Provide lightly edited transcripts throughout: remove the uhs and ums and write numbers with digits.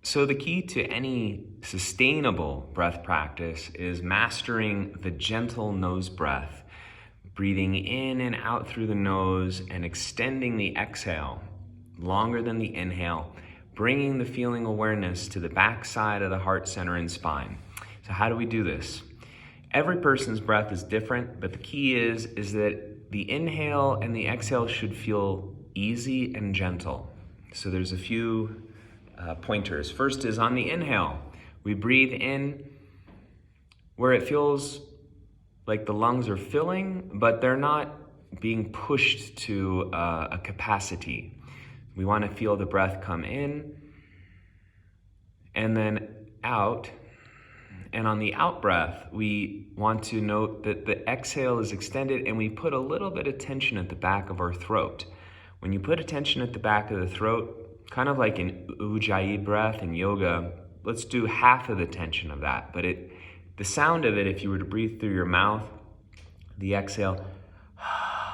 So the key to any sustainable breath practice is mastering the gentle nose breath, breathing in and out through the nose and extending the exhale longer than the inhale, bringing the feeling awareness to the back side of the heart center and spine. So how do we do this? Every person's breath is different, but the key is that the inhale and the exhale should feel easy and gentle. So there's a few pointers. First is on the inhale. We breathe in where it feels like the lungs are filling, but they're not being pushed to a capacity. We want to feel the breath come in and then out. And on the out breath, we want to note that the exhale is extended and we put a little bit of tension at the back of our throat. When you put a tension at the back of the throat, kind of like an ujjayi breath in yoga, let's do half of the tension of that. But the sound of it, if you were to breathe through your mouth, the exhale,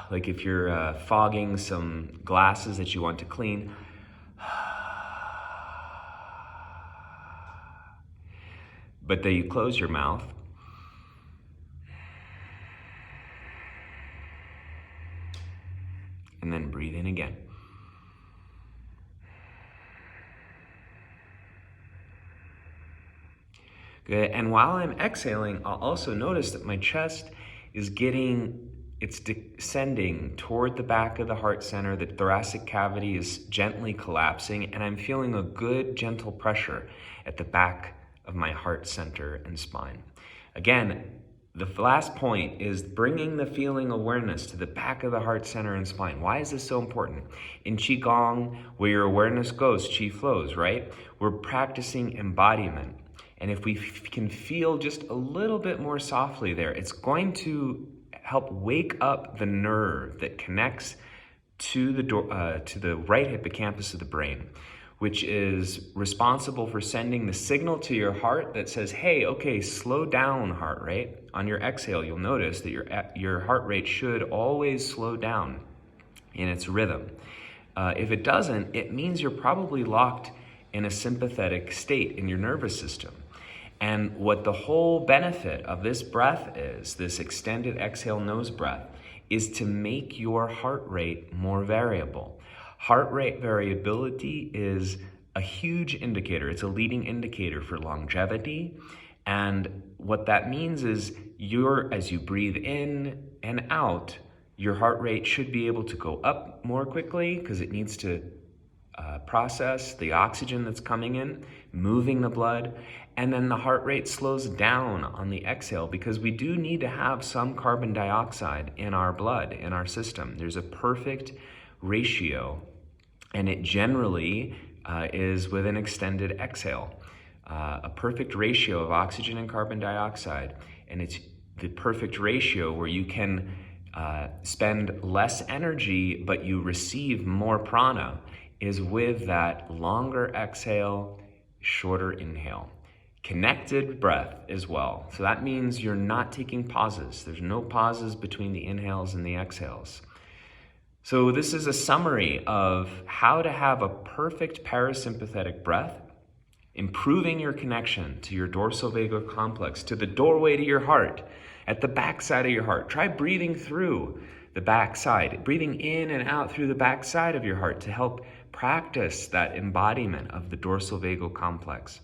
like if you're fogging some glasses that you want to clean, but then you close your mouth, and then breathe in again. Good. And while I'm exhaling, I'll also notice that my chest is it's descending toward the back of the heart center. The thoracic cavity is gently collapsing, and I'm feeling a good, gentle pressure at the back of my heart center and spine. Again, the last point is bringing the feeling awareness to the back of the heart center and spine. Why is this so important? In Qigong, where your awareness goes, Qi flows, right? We're practicing embodiment. And if we can feel just a little bit more softly there, it's going to help wake up the nerve that connects to the right hippocampus of the brain, which is responsible for sending the signal to your heart that says, hey, okay, slow down, heart rate. On your exhale, you'll notice that your heart rate should always slow down in its rhythm. If it doesn't, it means you're probably locked in a sympathetic state in your nervous system. And what the whole benefit of this breath is, this extended exhale nose breath, is to make your heart rate more variable. Heart rate variability is a huge indicator. It's a leading indicator for longevity. And what that means is as you breathe in and out, your heart rate should be able to go up more quickly because it needs to process the oxygen that's coming in, moving the blood, and then the heart rate slows down on the exhale because we do need to have some carbon dioxide in our blood, in our system. There's a perfect ratio, and it generally is with an extended exhale. A perfect ratio of oxygen and carbon dioxide, and it's the perfect ratio where you can spend less energy but you receive more prana, is with that longer exhale, shorter inhale. Connected breath as well. So that means you're not taking pauses. There's no pauses between the inhales and the exhales. So this is a summary of how to have a perfect parasympathetic breath, improving your connection to your dorsal vagal complex, to the doorway to your heart, at the back side of your heart. Try breathing through the back side, breathing in and out through the back side of your heart to help practice that embodiment of the dorsal vagal complex.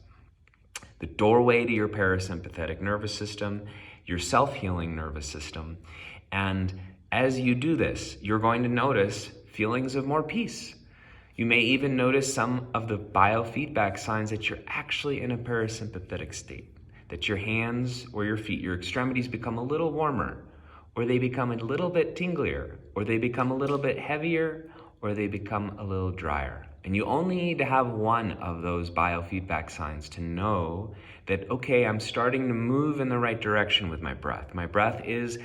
The doorway to your parasympathetic nervous system, your self-healing nervous system. And as you do this, you're going to notice feelings of more peace. You may even notice some of the biofeedback signs that you're actually in a parasympathetic state, that your hands or your feet, your extremities become a little warmer, or they become a little bit tinglier, or they become a little bit heavier, or they become a little drier. And you only need to have one of those biofeedback signs to know that, okay, I'm starting to move in the right direction with my breath. My breath is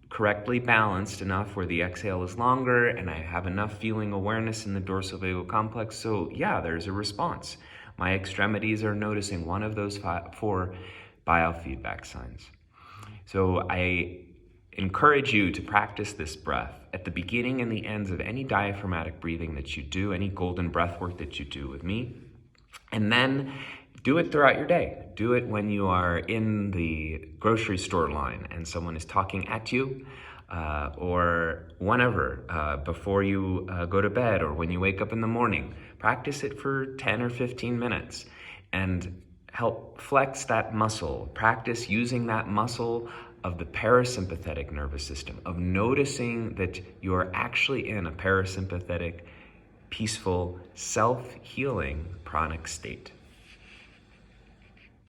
correctly balanced enough where the exhale is longer and I have enough feeling awareness in the dorsal vagal complex. So yeah, there's a response. My extremities are noticing one of those 4 biofeedback signs. So I encourage you to practice this breath at the beginning and the ends of any diaphragmatic breathing that you do, any golden breath work that you do with me. And then do it throughout your day. Do it when you are in the grocery store line and someone is talking at you, or whenever, before you go to bed or when you wake up in the morning. Practice it for 10 or 15 minutes and help flex that muscle. Practice using that muscle of the parasympathetic nervous system, of noticing that you are actually in a parasympathetic, peaceful, self-healing pranic state.